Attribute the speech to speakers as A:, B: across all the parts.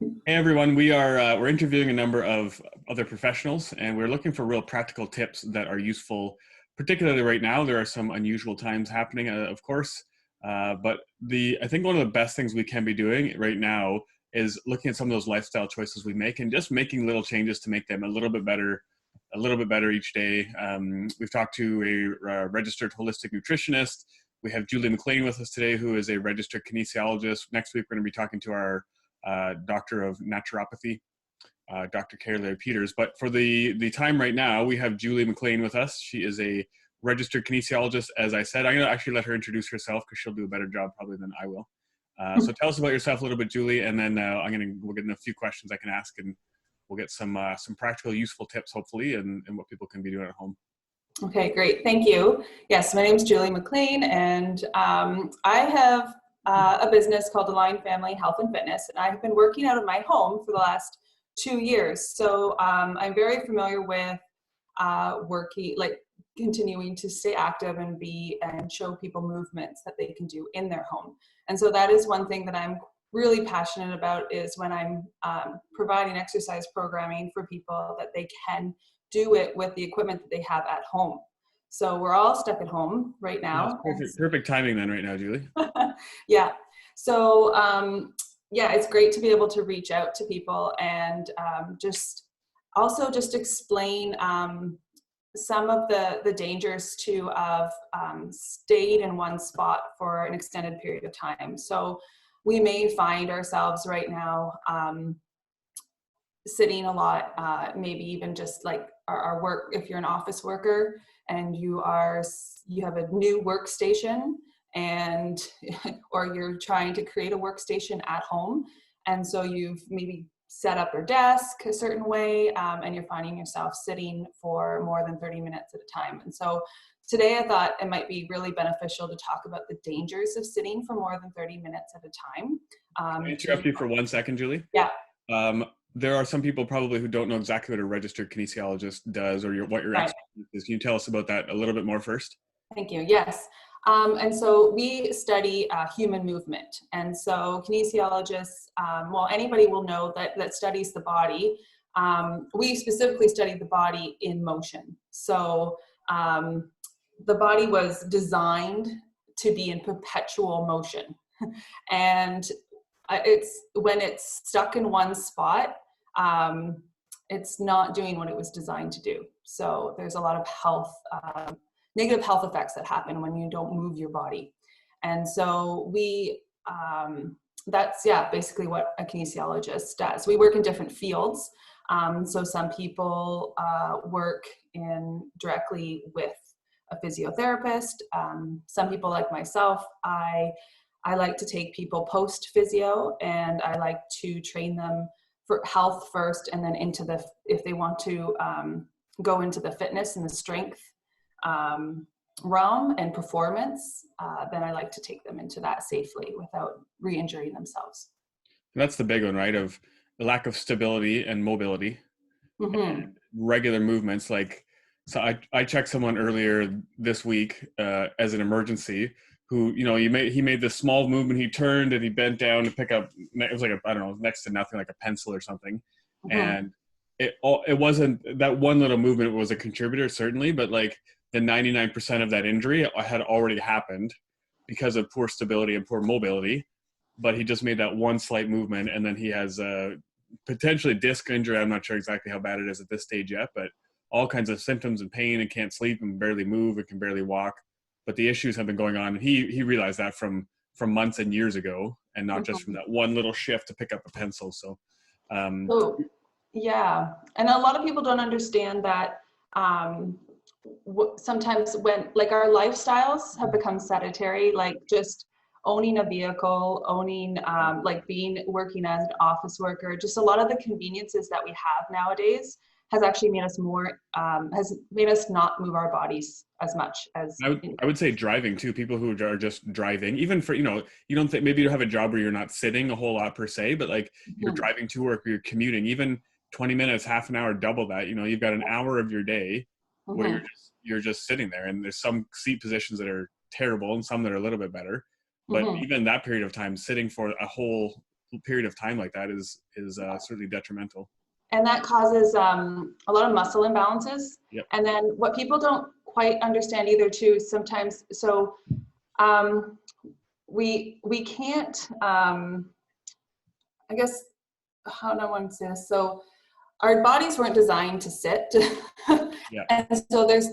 A: Hey everyone, we're interviewing a number of other professionals, and we're looking for real practical tips that are useful. Particularly right now, there are some unusual times happening, of course. But I think one of the best things we can be doing right now is looking at some of those lifestyle choices we make and just making little changes to make them a little bit better each day. We've talked to a registered holistic nutritionist. We have Julie McLean with us today, who is a registered kinesiologist. Next week, we're going to be talking to our doctor of naturopathy, Dr. Carly Peters. But for the time right now, we have Julie McLean with us. She is a registered kinesiologist. As I said, I'm going to actually let her introduce herself because she'll do a better job probably than I will. So tell us about yourself a little bit, Julie, and then we'll get in a few questions I can ask, and we'll get some practical, useful tips, hopefully, and what people can be doing at home.
B: Okay, great. Thank you. Yes, my name is Julie McLean, and I have a business called Align Family Health and Fitness, and I've been working out of my home for the last 2 years. So I'm very familiar with working, like continuing to stay active and show people movements that they can do in their home. And so that is one thing that I'm really passionate about, is when I'm providing exercise programming for people, that they can do it with the equipment that they have at home. So we're all stuck at home right now.
A: That's perfect timing then right now, Julie.
B: Yeah. So yeah, it's great to be able to reach out to people and just explain some of the dangers too of staying in one spot for an extended period of time. So we may find ourselves right now sitting a lot, maybe even just like our work, if you're an office worker and you have a new workstation, and or you're trying to create a workstation at home, and so you've maybe set up your desk a certain way, and you're finding yourself sitting for more than 30 minutes at a time. And so today I thought it might be really beneficial to talk about the dangers of sitting for more than 30 minutes at a time.
A: Can I interrupt you for 1 second, Julie?
B: Yeah.
A: There are some people probably who don't know exactly what a registered kinesiologist does, or what your expertise is. Can you tell us about that a little bit more first?
B: Thank you. Yes. And so we study human movement. And so kinesiologists, well, anybody will know that studies the body. We specifically study the body in motion. So the body was designed to be in perpetual motion. And when it's stuck in one spot, it's not doing what it was designed to do. So there's a lot of negative health effects that happen when you don't move your body. And so that's basically what a kinesiologist does. We work in different fields. So some people work directly with a physiotherapist. Some people, like myself, I like to take people post physio, and I like to train them for health first, and then if they want to go into the fitness and the strength realm and performance, then I like to take them into that safely without re-injuring themselves.
A: That's the big one, right? Of the lack of stability and mobility, and regular movements. So I checked someone earlier this week as an emergency, who, he made this small movement. He turned and he bent down to pick up, it was like I don't know, next to nothing, like a pencil or something. And it wasn't, that one little movement was a contributor, certainly, but like the 99% of that injury had already happened because of poor stability and poor mobility. But he just made that one slight movement, and then he has potentially disc injury. I'm not sure exactly how bad it is at this stage yet, but all kinds of symptoms and pain, and can't sleep and barely move and can barely walk. But the issues have been going on, and he realized that from months and years ago, and not just from that one little shift to pick up a pencil. So
B: yeah, and a lot of people don't understand that sometimes when, like, our lifestyles have become sedentary, like just owning a vehicle, working as an office worker, just a lot of the conveniences that we have nowadays has actually made us not move our bodies as much as
A: I would say driving too. People who are just driving, even for, you don't think, maybe you don't have a job where you're not sitting a whole lot per se, but like you're driving to work, or you're commuting, even 20 minutes, half an hour, double that. You've got an hour of your day where you're just sitting there, and there's some seat positions that are terrible and some that are a little bit better. But even that period of time, sitting for a whole period of time like that is certainly detrimental.
B: And that causes a lot of muscle imbalances.
A: Yep.
B: And then what people don't quite understand either too sometimes, so we can't, I guess, how do I want to say this? So our bodies weren't designed to sit.
A: Yeah.
B: And so there's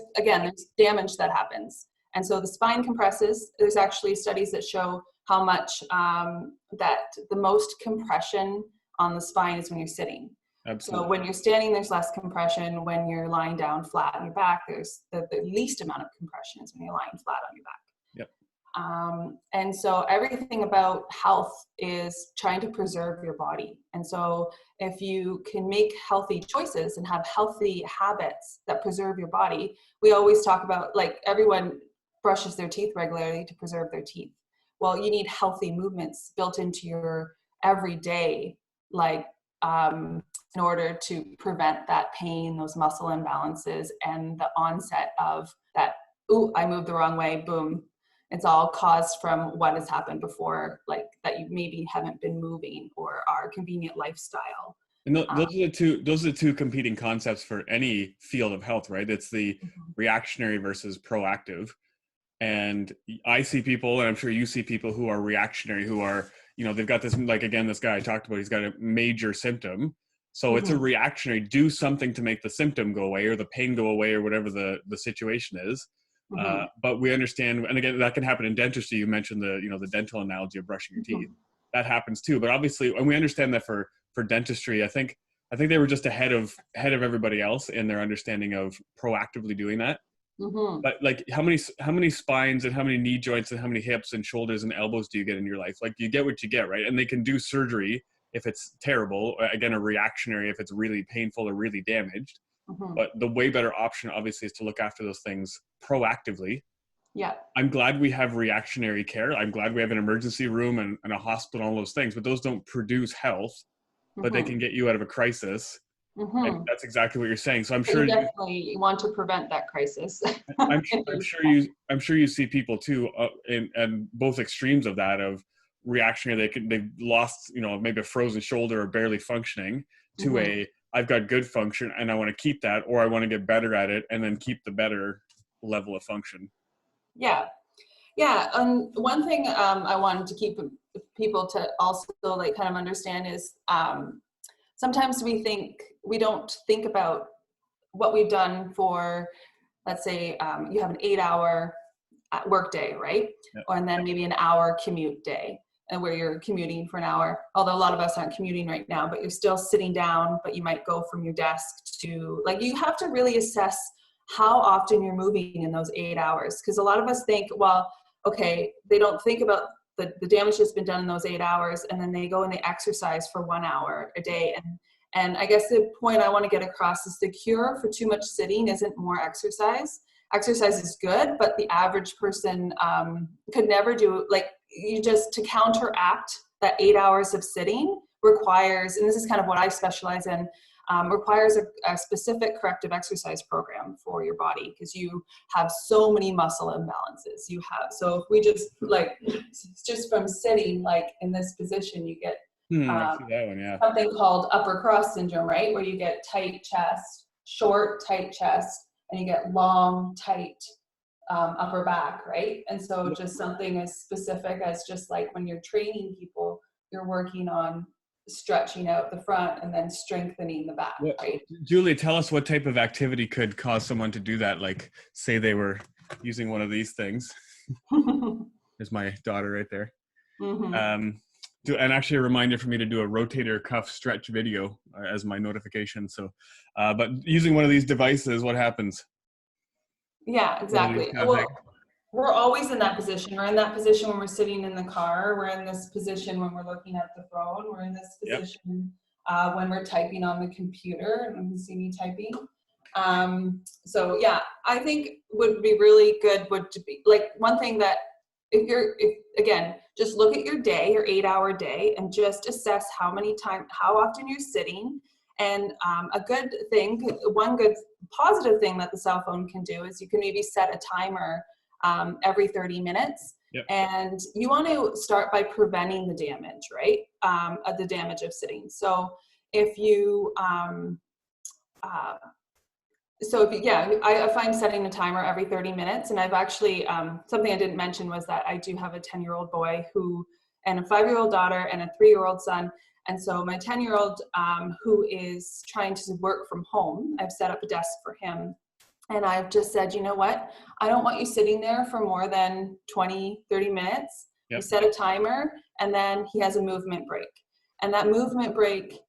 B: damage that happens. And so the spine compresses. There's actually studies that show how much that the most compression on the spine is when you're sitting.
A: Absolutely.
B: So when you're standing, there's less compression. When you're lying down flat on your back, there's the least amount of compression is when you're lying flat on your back.
A: Yep.
B: And so everything about health is trying to preserve your body. And so if you can make healthy choices and have healthy habits that preserve your body, we always talk about, like, everyone brushes their teeth regularly to preserve their teeth. Well, you need healthy movements built into your everyday, like, in order to prevent that pain, those muscle imbalances, and the onset of that, ooh, I moved the wrong way, boom. It's all caused from what has happened before, like that you maybe haven't been moving or our convenient lifestyle.
A: And those are the two competing concepts for any field of health, right? It's the reactionary versus proactive. And I see people, and I'm sure you see people who are reactionary, who are, they've got this, like, again, this guy I talked about, he's got a major symptom. So it's a reactionary, do something to make the symptom go away or the pain go away or whatever the situation is. But we understand, and again, that can happen in dentistry. You mentioned the dental analogy of brushing your teeth. That happens too. But obviously, and we understand that for dentistry, I think they were just ahead of everybody else in their understanding of proactively doing that. But like, how many spines and how many knee joints and how many hips and shoulders and elbows do you get in your life? Like, you get what you get, right? And they can do surgery if it's terrible. Again, a reactionary if it's really painful or really damaged. But the way better option, obviously, is to look after those things proactively.
B: Yeah.
A: I'm glad we have reactionary care. I'm glad we have an emergency room and a hospital and all those things, but those don't produce health, but they can get you out of a crisis. And that's exactly what you're saying. So I'm sure
B: you definitely want to prevent that crisis.
A: I'm sure you see people too, in both extremes of that, of reactionary. They've lost, maybe a frozen shoulder or barely functioning, to I've got good function and I want to keep that, or I want to get better at it and then keep the better level of function.
B: Yeah. One thing I wanted to keep people to also like kind of understand is sometimes we don't think about what we've done for, let's say you have an 8-hour work day, right?
A: Yep.
B: And then maybe an hour commute day, and where you're commuting for an hour, although a lot of us aren't commuting right now, but you're still sitting down, but you might go from your desk to, like, you have to really assess how often you're moving in those 8 hours. Because a lot of us think, well, okay, they don't think about the damage that's been done in those 8 hours, and then they go and they exercise for 1 hour a day. And I guess the point I want to get across is the cure for too much sitting isn't more exercise. Exercise is good, but the average person could never do, like, to counteract that 8 hours of sitting requires, and this is kind of what I specialize in, requires a specific corrective exercise program for your body, because you have so many muscle imbalances. So if we just from sitting, like in this position, you get
A: I see that one, yeah.
B: something called upper cross syndrome, right? Where you get tight chest, short, tight chest, and you get long, tight upper back, right? And so just something as specific as just like when you're training people, you're working on stretching out the front and then strengthening the back, right?
A: Julie, tell us what type of activity could cause someone to do that. Like, say they were using one of these things. There's my daughter right there. And actually a reminder for me to do a rotator cuff stretch video as my notification. So, but using one of these devices, what happens?
B: Yeah, exactly. Well, we're always in that position. We're in that position when we're sitting in the car. We're in this position when we're looking at the phone. We're in this position when we're typing on the computer, and you see me typing. So yeah, I think would be really good would to be like one thing that if just look at your day, your 8-hour day, and just assess how often you're sitting. And one good positive thing that the cell phone can do is you can maybe set a timer every 30 minutes.
A: Yep.
B: And you want to start by preventing the damage, right? The damage of sitting. So if you, I find setting a timer every 30 minutes. And I've actually, something I didn't mention was that I do have a 10-year-old boy and a 5-year-old daughter and a 3-year-old son. And so my 10-year-old, who is trying to work from home, I've set up a desk for him. And I've just said, you know what? I don't want you sitting there for more than 20, 30 minutes.
A: Yep.
B: We set a timer, and then he has a movement break. And that movement break,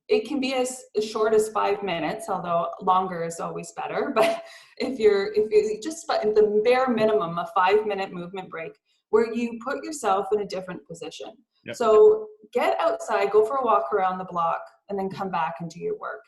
B: it can be as short as 5 minutes, although longer is always better. But if you just the bare minimum, a 5-minute movement break where you put yourself in a different position.
A: Yep.
B: So get outside, go for a walk around the block, and then come back and do your work.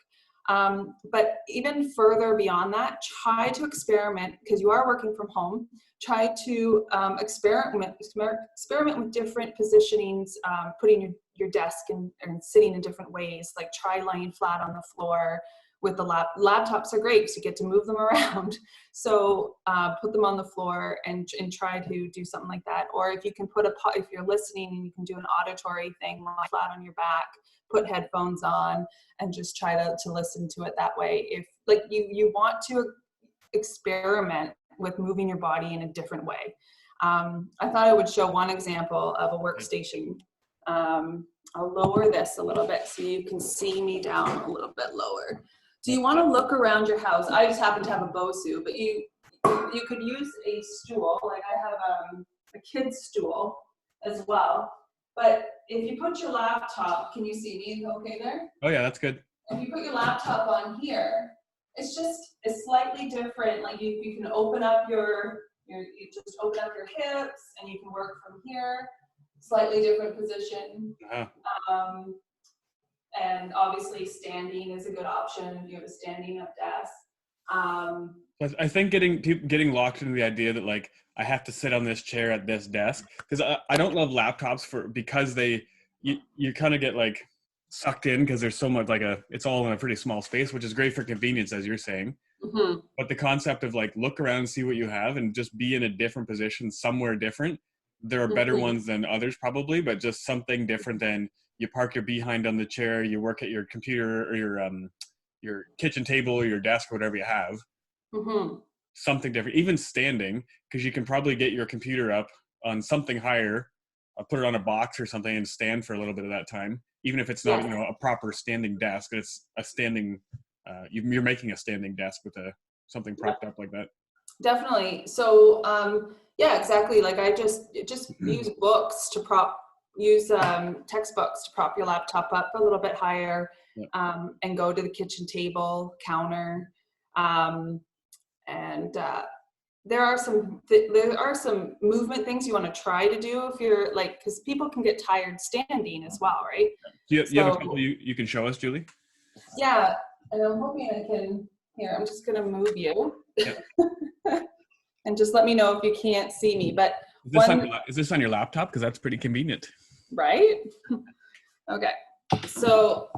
B: But even further beyond that, try to experiment, because you are working from home. Try to experiment with different positionings, putting your desk and sitting in different ways. Like try lying flat on the floor. With the laptops are great because you get to move them around. So put them on the floor and try to do something like that. Or if you can if you're listening and you can do an auditory thing, lie flat on your back, put headphones on, and just try to listen to it that way. If like you want to experiment with moving your body in a different way. I thought I would show one example of a workstation. I'll lower this a little bit so you can see me down a little bit lower. So you want to look around your house. I just happen to have a Bosu, but you could use a stool. Like I have a kid's stool as well. But if you put your laptop, can you see me okay there?
A: Oh yeah, that's good.
B: If you put your laptop on here, it's slightly different. Like you can open up you just open up your hips and you can work from here. Slightly different position.
A: Uh-huh.
B: And obviously standing is a good option if you have a standing up desk.
A: I think getting locked into the idea that like I have to sit on this chair at this desk, because I don't love laptops because you kind of get like sucked in because there's so much it's all in a pretty small space, which is great for convenience, as you're saying.
B: Mm-hmm.
A: But the concept of like look around and see what you have and just be in a different position somewhere different. There are better ones than others probably, but just something different than you park your behind on the chair, you work at your computer or your kitchen table or your desk or whatever you have.
B: Mm-hmm.
A: Something different, even standing, because you can probably get your computer up on something higher, put it on a box or something and stand for a little bit of that time, even if it's not a proper standing desk. It's a standing you're making a standing desk with something propped up like that.
B: Definitely. So exactly. Like I just use books to use textbooks to prop your laptop up a little bit higher, and go to the kitchen table, counter, and there are some movement things you want to try to do if you're like, because people can get tired standing as well, right?
A: Do you have a couple you can show us, Julie?
B: Yeah, and I'm hoping I can. Here, I'm just gonna move you.
A: Yep.
B: And just let me know if you can't see me. But
A: is this on your laptop? Because that's pretty convenient.
B: Right? Okay. So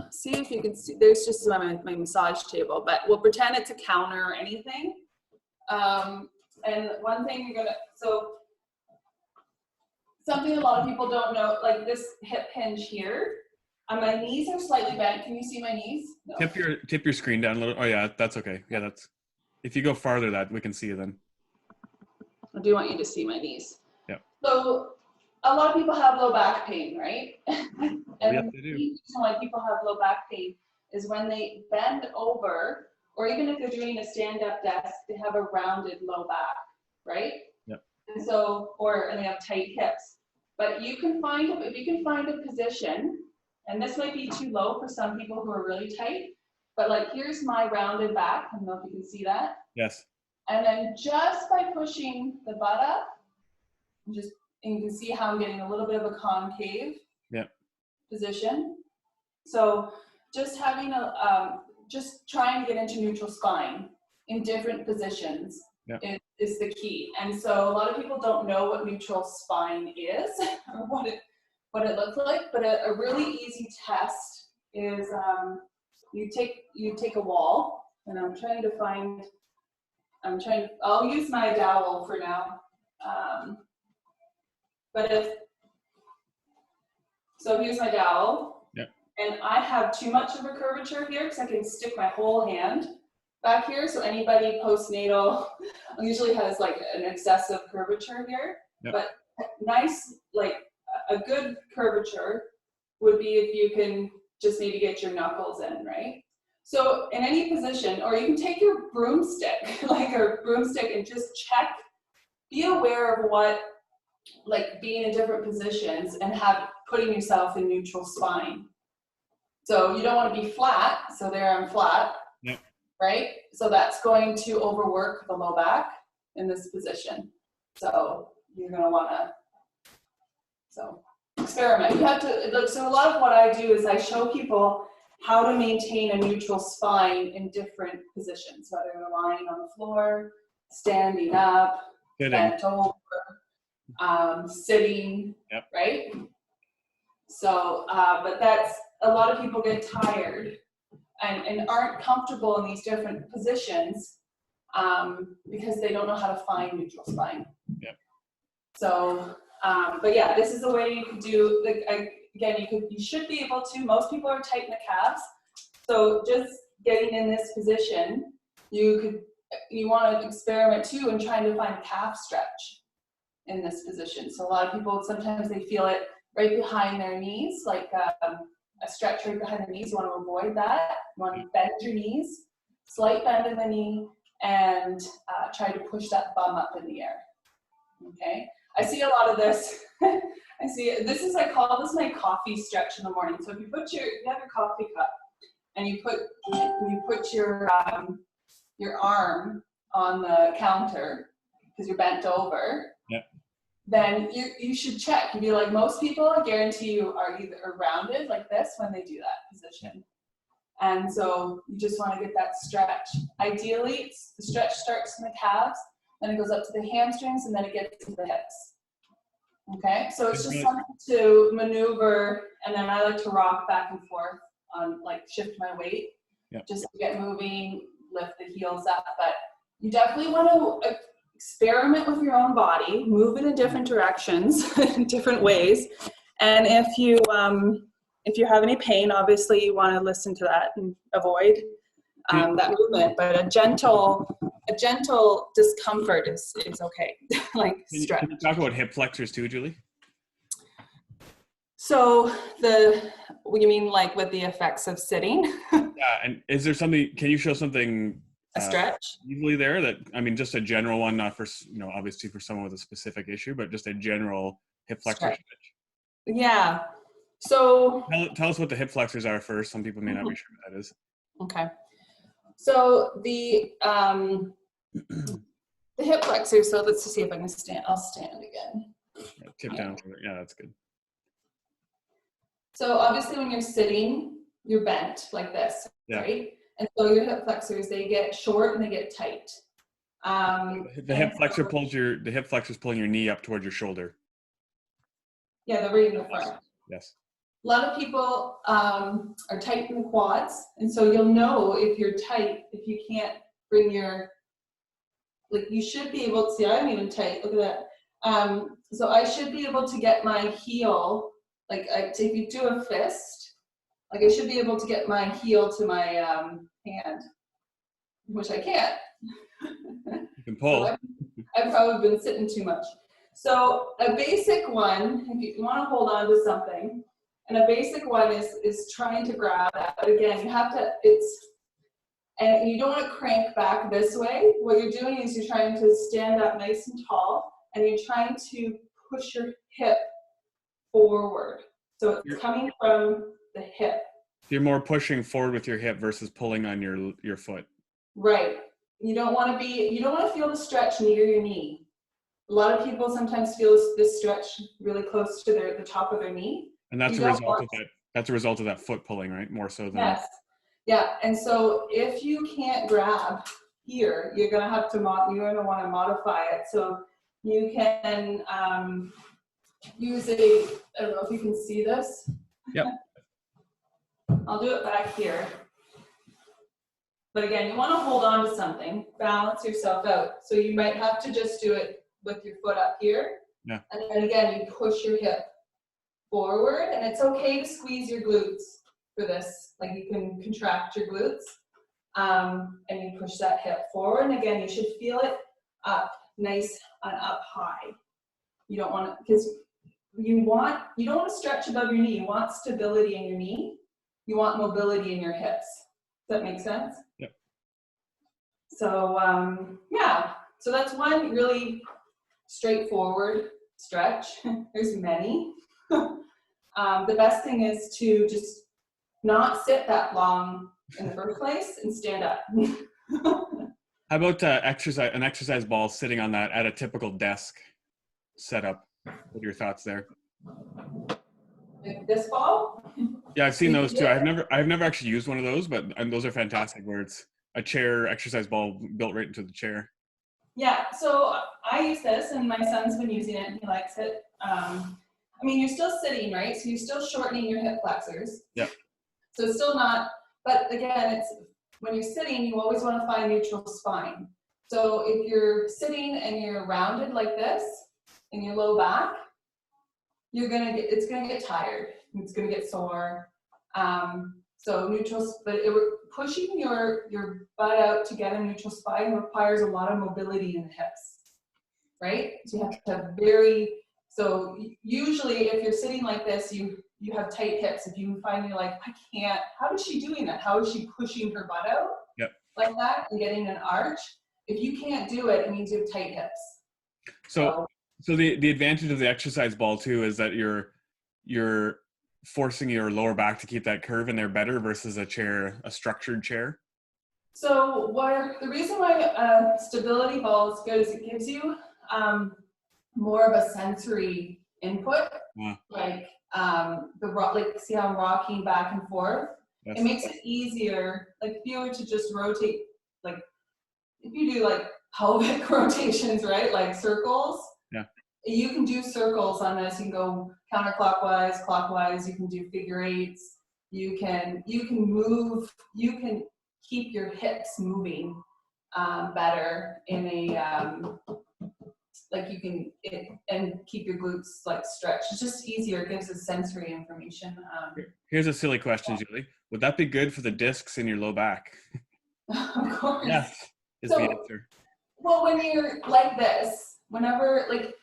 B: see if you can see. There's just my massage table, but we'll pretend it's a counter or anything. And one thing something a lot of people don't know, like this hip hinge here. My knees are slightly bent. Can you see my knees? No.
A: Tip your screen down a little. Oh yeah, that's okay. Yeah, that's. If you go farther, that we can see you then.
B: I do want you to see my knees.
A: Yeah.
B: So a lot of people have low back pain, right? And
A: yes, they do.
B: the reason why people have low back pain is when they bend over, or even if they're doing a stand-up desk, they have a rounded low back, right?
A: Yep.
B: And so, and they have tight hips. But if you can find a position, and this might be too low for some people who are really tight, but like here's my rounded back. I don't know if you can see that.
A: Yes.
B: And then just by pushing the butt up, and you can see how I'm getting a little bit of a concave position. So just having just trying to get into neutral spine in different positions is the key. And so a lot of people don't know what neutral spine is or what it looks like, but a really easy test is you take a wall, and I'll use my dowel for now. So here's my dowel.
A: Yep.
B: And I have too much of a curvature here because I can stick my whole hand back here. So anybody postnatal usually has like an excessive curvature here. Yep. But nice, like a good curvature would be if you can just maybe get your knuckles in, right? So in any position, or you can take your broomstick, like a broomstick, and just check, be aware of what, like being in different positions and putting yourself in neutral spine. So you don't want to be flat, so there I'm flat, yep. Right? So that's going to overwork the low back in this position. So you're going to want to, so experiment. You have to, look, so a lot of what I do is I show people how to maintain a neutral spine in different positions, whether you're lying on the floor, standing up, bent over, sitting, yep. Right? So, but that's, a lot of people get tired and aren't comfortable in these different positions because they don't know how to find neutral spine. Yep. So, but yeah, this is a way you can do, like, again, you should be able to, most people are tight in the calves. So just getting in this position, you want to experiment too and trying to find a calf stretch in this position. So a lot of people, sometimes they feel it right behind their knees, like a stretch right behind the knees. You want to avoid that. You want to bend your knees, slight bend in the knee, and try to push that bum up in the air. Okay. I see a lot of this. I see this is, I call this my coffee stretch in the morning. So if you have your coffee cup and you put your arm on the counter because you're bent over. Yep. Then you should check. You'd be like, most people, I guarantee you, are either rounded like this when they do that position. And so you just want to get that stretch. Ideally, the stretch starts in the calves, then it goes up to the hamstrings, and then it gets to the hips. Okay, so it's just something to maneuver, and then I like to rock back and forth on, like, shift my weight, just to get moving, lift the heels up. But you definitely want to experiment with your own body, move it in different directions, in different ways. And if you have any pain, obviously you want to listen to that and avoid that movement. But a gentle discomfort is okay. Like stretch.
A: Can you talk about hip flexors too, Julie?
B: So what you mean, like with the effects of sitting?
A: Yeah, and is there something? Can you show something?
B: A stretch?
A: Easily there. That, I mean, just a general one, not for, obviously for someone with a specific issue, but just a general hip flexor stretch.
B: Yeah. So
A: tell us what the hip flexors are first. Some people may not be sure what that is.
B: Okay. So the hip flexors. So let's just see if I can stand. I'll stand again.
A: Yeah, tip down. Yeah, that's good.
B: So obviously, when you're sitting, you're bent like this, right? And so your hip flexors, they get short and they get tight.
A: The hip flexor's pulling your knee up towards your shoulder.
B: Yeah, they're right in the front.
A: Yes.
B: A lot of people are tight in the quads, and so you'll know if you're tight if you can't bring your, like, you should be able to see. I'm even tight. Look at that. So I should be able to get my heel, like if you do a fist, like I should be able to get my heel to my hand, which I can't.
A: You can pull.
B: So I've probably been sitting too much. So a basic one, if you want to hold on to something, and a basic one is trying to grab that. But again, you have to, and you don't want to crank back this way. What you're doing is you're trying to stand up nice and tall, and you're trying to push your hip forward. So it's coming from the hip.
A: You're more pushing forward with your hip versus pulling on your foot.
B: Right. You don't want to feel the stretch near your knee. A lot of people sometimes feel this stretch really close to the top of their knee.
A: And that's a result of that. That's a result of that foot pulling, right? More so than.
B: Yes. Yeah. And so if you can't grab here, you're going to want to modify it. So you can use I don't know if you can see this.
A: Yep.
B: I'll do it back here. But again, you want to hold on to something, balance yourself out. So you might have to just do it with your foot up here.
A: Yeah.
B: And then again, you push your hip forward, and it's okay to squeeze your glutes for this. Like you can contract your glutes, and you push that hip forward. And again, you should feel it up, nice and up high. You don't want to, because you don't want to stretch above your knee. You want stability in your knee. You want mobility in your hips. Does that make sense?
A: Yep.
B: So yeah, so that's one really straightforward stretch. There's many. The best thing is to just not sit that long in the first place and stand up.
A: How about an exercise ball sitting on that at a typical desk setup? What are your thoughts there?
B: Like this ball?
A: Yeah, I've seen those too. I've never actually used one of those, but those are fantastic where it's a chair exercise ball built right into the chair.
B: Yeah, so I use this, and my son's been using it and he likes it. I mean, you're still sitting, right? So you're still shortening your hip flexors.
A: Yeah.
B: So it's still not, but again, it's when you're sitting, you always want to find neutral spine. So if you're sitting and you're rounded like this in your low back, it's gonna get tired. It's gonna get sore. So neutral, but pushing your butt out to get a neutral spine requires a lot of mobility in the hips, right? So you have to have so usually if you're sitting like this, you have tight hips. If you find you're like, I can't, how is she doing that? How is she pushing her butt out like that and getting an arch? If you can't do it, it means you have tight hips.
A: So the advantage of the exercise ball too is that you're forcing your lower back to keep that curve in there better versus a structured chair.
B: So the reason why a stability ball is good is it gives you more of a sensory input, like see how I'm rocking back and forth. Yes. It makes it easier. Like if you were to just rotate, like if you do like pelvic rotations, right, like circles.
A: Yeah.
B: You can do circles on this. You can go counterclockwise, clockwise. You can do figure eights. You can move. You can keep your hips moving better in a and keep your glutes like stretched. It's just easier. It gives us sensory information.
A: Here's a silly question, Julie. Would that be good for the discs in your low back?
B: Of course.
A: Yes, is the answer.
B: Well, when you're like this, whenever like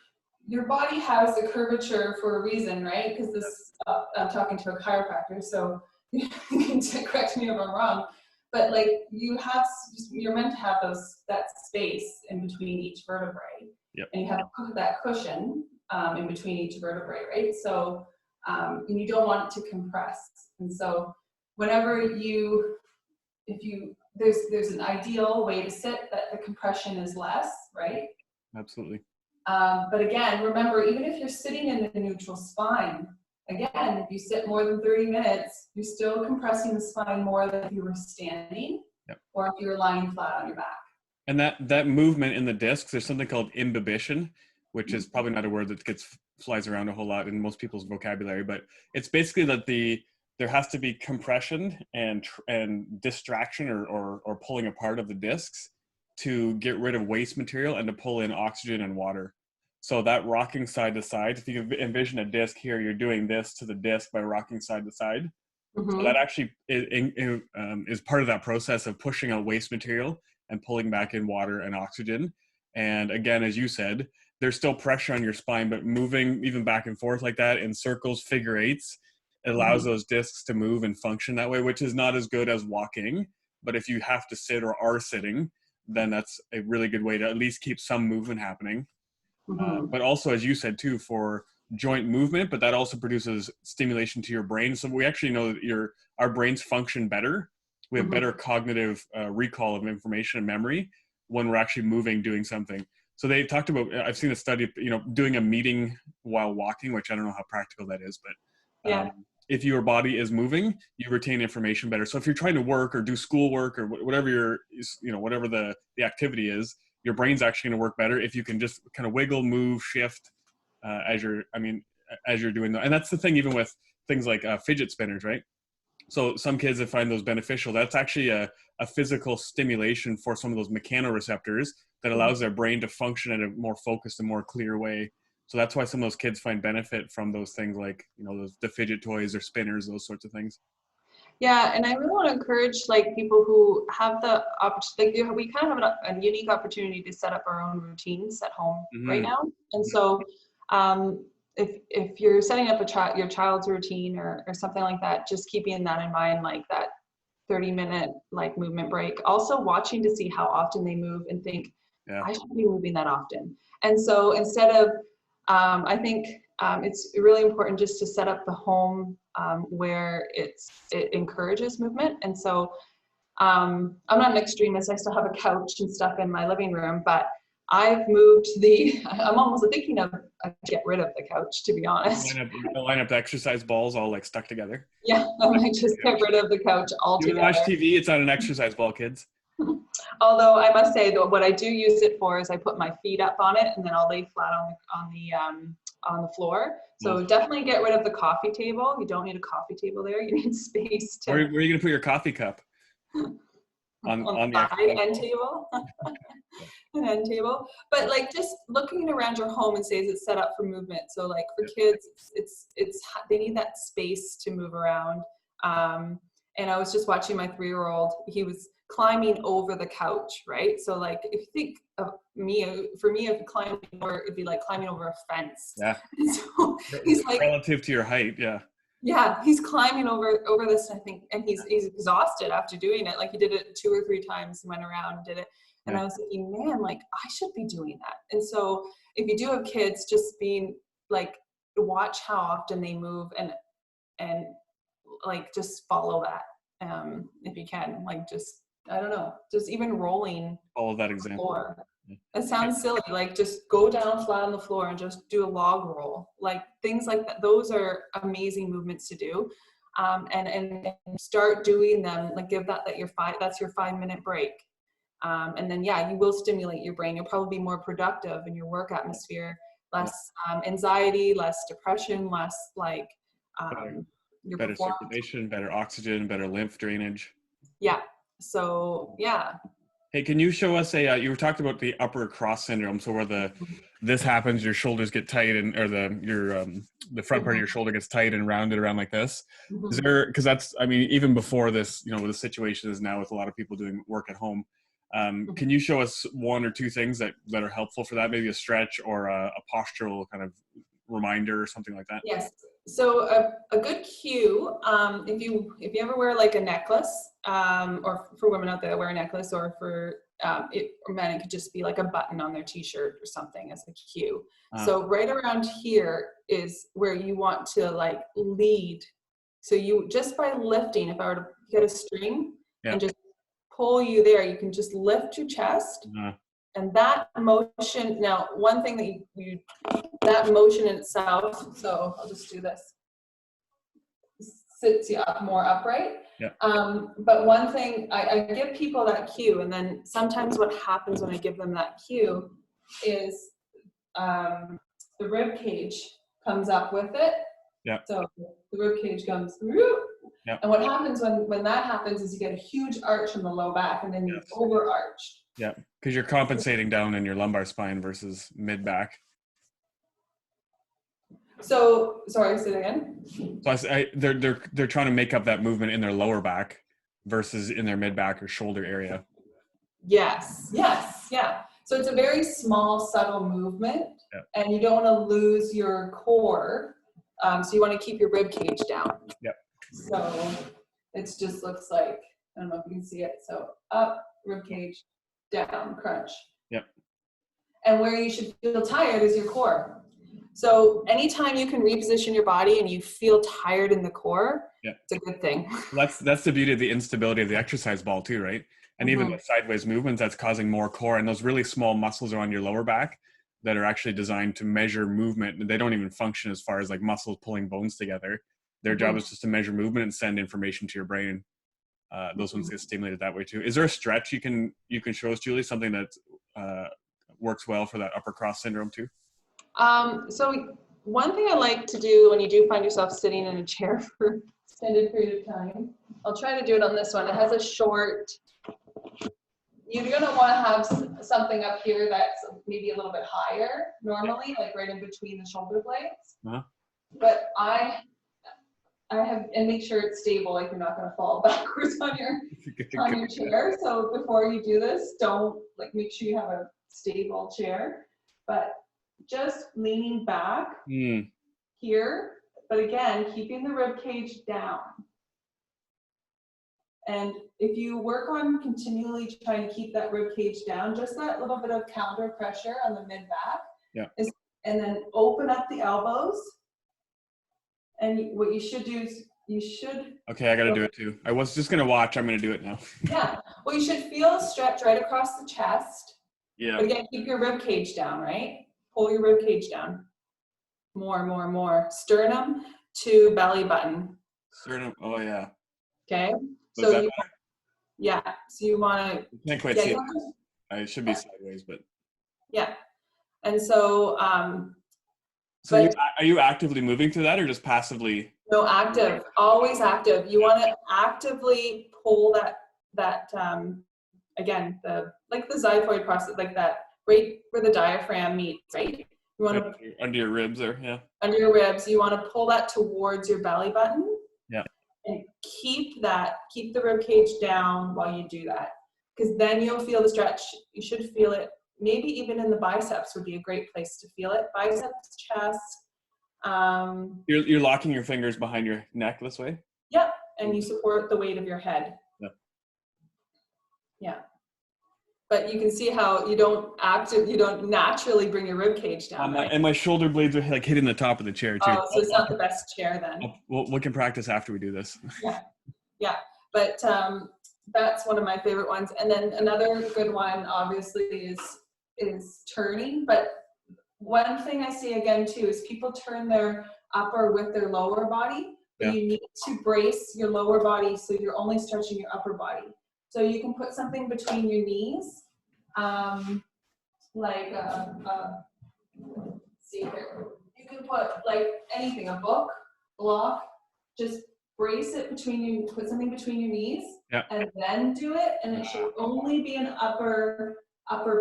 B: your body has the curvature for a reason, right? Because this, I'm talking to a chiropractor, so you can correct me if I'm wrong. But like you're meant to have that space in between each vertebrae.
A: Yep.
B: And you have that cushion in between each vertebrae, right? So, and you don't want it to compress. And so whenever there's an ideal way to sit that the compression is less, right?
A: Absolutely.
B: But again, remember, even if you're sitting in the neutral spine, again, if you sit more than 30 minutes, you're still compressing the spine more than if you were standing or if you were lying flat on your back. And
A: that movement in the discs, there's something called imbibition, which is probably not a word that flies around a whole lot in most people's vocabulary, but it's basically that there has to be compression and distraction or pulling apart of the discs to get rid of waste material and to pull in oxygen and water. So that rocking side to side, if you envision a disc here, you're doing this to the disc by rocking side to side. Mm-hmm. So that actually is part of that process of pushing out waste material and pulling back in water and oxygen. And again, as you said, there's still pressure on your spine, but moving even back and forth like that in circles, figure eights, it allows those discs to move and function that way, which is not as good as walking. But if you have to sit or are sitting, then that's a really good way to at least keep some movement happening. Mm-hmm. But also, as you said too, for joint movement, but that also produces stimulation to your brain. So we actually know that our brains function better. We have better cognitive recall of information and memory when we're actually moving, doing something. So they talked about, I've seen a study, doing a meeting while walking, which I don't know how practical that is, but if your body is moving, you retain information better. So if you're trying to work or do schoolwork or whatever whatever the activity is, your brain's actually going to work better if you can just kind of wiggle, move, shift as you're doing that. And that's the thing, even with things like fidget spinners, right? So some kids that find those beneficial, that's actually a physical stimulation for some of those mechanoreceptors that allows their brain to function in a more focused and more clear way. So that's why some of those kids find benefit from those things like, the fidget toys or spinners, those sorts of things.
B: Yeah, and I really want to encourage like people who have the opportunity, like we kind of have a unique opportunity to set up our own routines at home right now. And so if you're setting up your child's routine or something like that, just keeping that in mind, like that 30-minute like movement break, also watching to see how often they move and think, I should be moving that often. And so instead of, I think it's really important just to set up the home where it encourages movement. And so I'm not an extremist. I still have a couch and stuff in my living room, but I've moved I'm almost thinking of get rid of the couch, to be honest.
A: Line up the exercise balls all like stuck together.
B: Yeah, I might just get rid of the couch altogether.
A: You watch TV, it's not an exercise ball, kids.
B: Although I must say that what I do use it for is I put my feet up on it and then I'll lay flat on the floor. So definitely get rid of the coffee table. You don't need a coffee table there. You need space to.
A: Where are you going to put your coffee cup? on
B: the end table. An end table. But like just looking around your home and say, is it set up for movement? So like for kids, it's they need that space to move around. And I was just watching my 3-year-old. He was climbing over the couch, right? So like if you think of for me, if climbing over, it'd be like climbing over a fence.
A: Yeah.
B: So he's like
A: relative to your height, yeah.
B: Yeah, he's climbing over this, I think, and he's exhausted after doing it. Like he did it 2 or 3 times and went around and did it. And I was thinking, man, like I should be doing that. And so if you do have kids, just being like, watch how often they move and like just follow that. If you can, like just, I don't know, just even rolling.
A: Follow that example.
B: It sounds silly, like just go down flat on the floor and just do a log roll, like things like that. Those are amazing movements to do, and start doing them. Like give that's your 5-minute break, and then you will stimulate your brain. You'll probably be more productive in your work atmosphere, less anxiety, less depression, less like your
A: better circulation, better oxygen, better lymph drainage.
B: Yeah. So
A: Hey, can you show us you were talking about the upper cross syndrome, so where this happens, your shoulders get tight or the front part of your shoulder gets tight and rounded around like this. Is there, because that's, I mean, even before this, the situation is now with a lot of people doing work at home. Can you show us 1 or 2 things that are helpful for that? Maybe a stretch or a postural kind of reminder or something like that?
B: Yes. So a good cue, if you ever wear like a necklace, or for women out there that wear a necklace, or for men, it could just be like a button on their t-shirt or something as a cue. So right around here is where you want to like lead. So you, just by lifting, if I were to get a string and just pull you there, you can just lift your chest. And that motion, now one thing that that motion in itself, so I'll just do this, sits you up more upright. But one thing, I give people that cue, and then sometimes what happens when I give them that cue is the rib cage comes up with it. So the rib cage comes through. And what happens when that happens is you get a huge arch in the low back, and then you overarch.
A: Because you're compensating down in your lumbar spine versus mid back.
B: So, sorry, say it again.
A: So they're trying to make up that movement in their lower back versus in their mid back or shoulder area.
B: Yes. So it's a very small, subtle movement, and you don't want to lose your core. So you want to keep your rib cage down. So it just looks like, I don't know if you can see it. So up, rib cage, down, crunch. And where you should feel tired is your core. So anytime you can reposition your body and you feel tired in the core, it's a good thing.
A: That's the beauty of the instability of the exercise ball too, right? And even with sideways movements, that's causing more core. And those really small muscles are on your lower back that are actually designed to measure movement. They don't even function as far as like muscles pulling bones together. Their job is just to measure movement and send information to your brain. Those ones get stimulated that way too. Is there a stretch you can show us, Julie? Something that works well for that upper cross syndrome too?
B: So one thing I like to do when you do find yourself sitting in a chair for extended period of time, I'll try to do it on this one. It has a short, you're gonna want to have something up here that's maybe a little bit higher normally, like right in between the shoulder blades.
A: Uh-huh.
B: But I have, and make sure it's stable, like you're not gonna fall backwards on your chair. So before you do this, don't, like, make sure you have a stable chair. But just leaning back here, but again, keeping the rib cage down. And if you work on continually trying to keep that rib cage down, just that little bit of counter pressure on the mid-back, and then open up the elbows. And what you should do is
A: Okay, I got to do it too. I was just going to watch. I'm going to do it now.
B: Yeah. Well, you should feel a stretch right across the chest.
A: Yeah.
B: But again, keep your rib cage down, right? Pull your rib cage down. More. Sternum to belly button.
A: Sternum. Oh, yeah.
B: Okay.
A: So
B: So you want to.
A: You can't quite see it. I should be sideways, but.
B: Yeah. And so.
A: So are you actively moving to that or just passively?
B: No, active. Always active. You want to actively pull that again, the xiphoid process, like that right where the diaphragm meets, right? You want to
A: under your ribs there, yeah.
B: Under your ribs, you want to pull that towards your belly button.
A: Yeah.
B: And keep the rib cage down while you do that, because then you'll feel the stretch. You should feel it. Maybe even in the biceps would be a great place to feel it. Biceps, chest.
A: You're locking your fingers behind your neck this way?
B: Yep, and you support the weight of your head.
A: Yep.
B: Yeah. But you can see how you don't naturally bring your rib cage down. Right?
A: And my shoulder blades are like hitting the top of the chair too.
B: Oh, so it's not the best chair then.
A: We can practice after we do this.
B: Yeah. But that's one of my favorite ones. And then another good one, obviously, is turning. But one thing I see again too is people turn their upper with their lower body. But you need to brace your lower body so you're only stretching your upper body. So you can put something between your knees, see here. You can put like anything, a book, block, just brace it between you, put something between your knees, and then do it. And it should only be an upper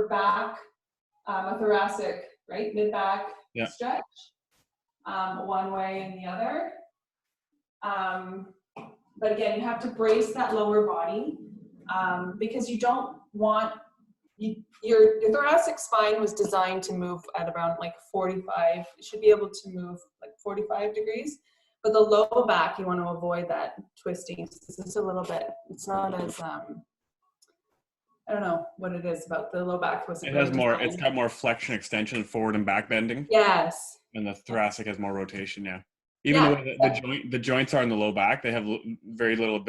B: back, a thoracic, right, mid back stretch, one way and the other. But again, you have to brace that lower body. Because you don't want, your thoracic spine was designed to move at around like 45, it should be able to move like 45 degrees, but the low back, you want to avoid that twisting. This is a little bit, it's not as, I don't know what it is about the low back.
A: It has more, it's got more flexion, extension, forward and back bending.
B: Yes.
A: And the thoracic has more rotation, Even though the joints are in the low back, they have very little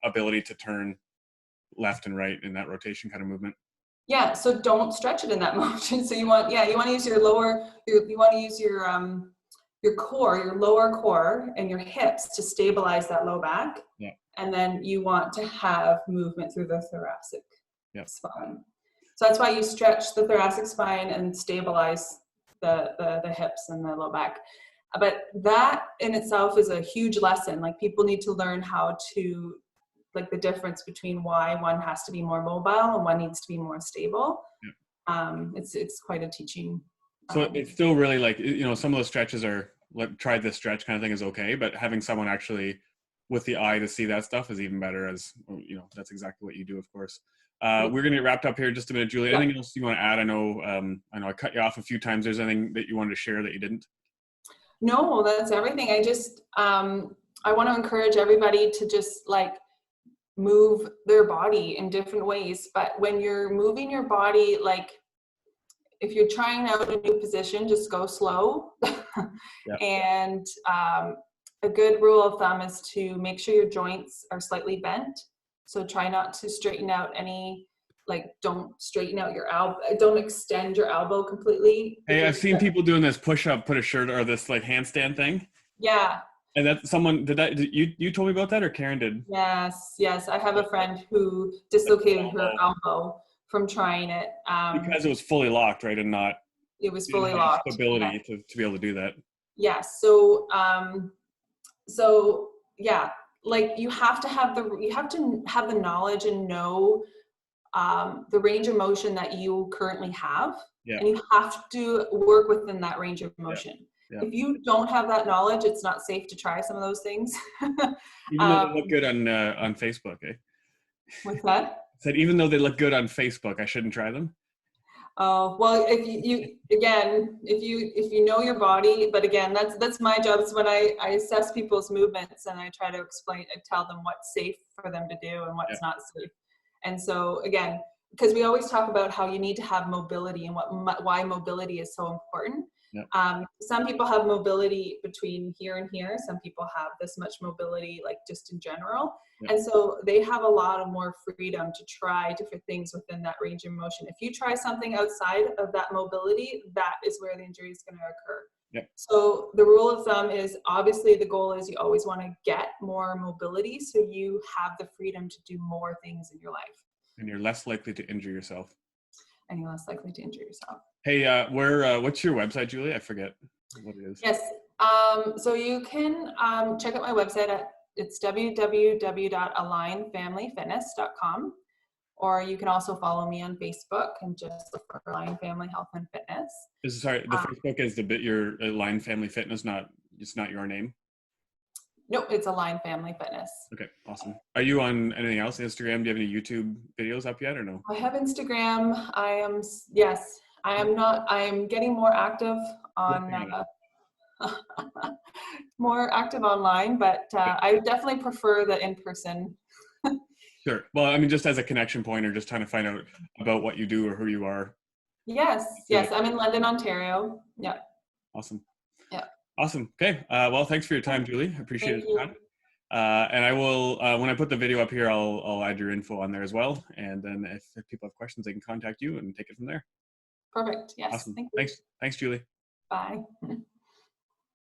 A: ability to turn left and right in that rotation kind of movement.
B: Yeah, so don't stretch it in that motion. So you want to use your your core, your lower core and your hips to stabilize that low back.
A: Yeah.
B: And then you want to have movement through the thoracic spine. So that's why you stretch the thoracic spine and stabilize the hips and the low back. But that in itself is a huge lesson. Like, people need to learn how to, like, the difference between why one has to be more mobile and one needs to be more stable. It's quite a teaching.
A: So it's still really like, some of those stretches are like, try this stretch kind of thing is okay, but having someone actually with the eye to see that stuff is even better, as that's exactly what you do, of course. We're going to get wrapped up here in just a minute, Julie. Anything else you want to add? I know I cut you off a few times. There's anything that you wanted to share that you didn't?
B: No, that's everything. I just, I want to encourage everybody to just like move their body in different ways. But when you're moving your body, like if you're trying out a new position, just go slow. And a good rule of thumb is to make sure your joints are slightly bent. So try not to straighten out don't straighten out your elbow. Don't extend your elbow completely.
A: Hey, I've seen people doing this push up, put a shirt, or this like handstand thing.
B: Yeah.
A: And that's someone you told me about that, or Karen did?
B: Yes. I have a friend who dislocated her elbow from trying it.
A: Because it was fully locked, right? And not.
B: It was fully locked.
A: Ability to be able to do that.
B: Yeah. Like you have to have the knowledge and know the range of motion that you currently have,
A: Yeah.
B: and you have to work within that range of motion.
A: Yeah.
B: If you don't have that knowledge, it's not safe to try some of those things.
A: Even though they look good on Facebook, eh?
B: What's that?
A: Said even though they look good on Facebook, I shouldn't try them.
B: Oh, well, if you again, if you know your body, but again, that's my job. Is when I assess people's movements and I try to explain and tell them what's safe for them to do and what's not safe. And so again, because we always talk about how you need to have mobility and why mobility is so important.
A: Yeah.
B: Some people have mobility between here and here. Some people have this much mobility, like just in general.
A: Yeah.
B: And so they have a lot of more freedom to try different things within that range of motion. If you try something outside of that mobility, that is where the injury is going to occur.
A: Yeah.
B: So the rule of thumb is, obviously the goal is you always want to get more mobility so you have the freedom to do more things in your life.
A: And you're less likely to injure yourself.
B: And you're less likely to injure yourself.
A: Hey, what's your website, Julie? I forget what it is.
B: Yes. So you can check out my website it's www.alignfamilyfitness.com, or you can also follow me on Facebook and just look for Align Family Health and Fitness.
A: The Facebook is your Align Family Fitness, it's not your name?
B: No, it's Align Family Fitness.
A: Okay, awesome. Are you on anything else? Instagram? Do you have any YouTube videos up yet or no?
B: I have Instagram. I am not. I am getting more active on more active online, but I definitely prefer the in-person.
A: Sure. Well, I mean, just as a connection point, or just trying to find out about what you do or who you are.
B: Yes. I'm in London, Ontario. Yeah.
A: Awesome.
B: Yeah.
A: Awesome. Okay. Well, thanks for your time, Julie. Appreciate it. And I will, when I put the video up here, I'll add your info on there as well. And then if people have questions, they can contact you and take it from there.
B: Perfect. Yes.
A: Awesome.
B: Thank you.
A: Thanks, Julie.
B: Bye.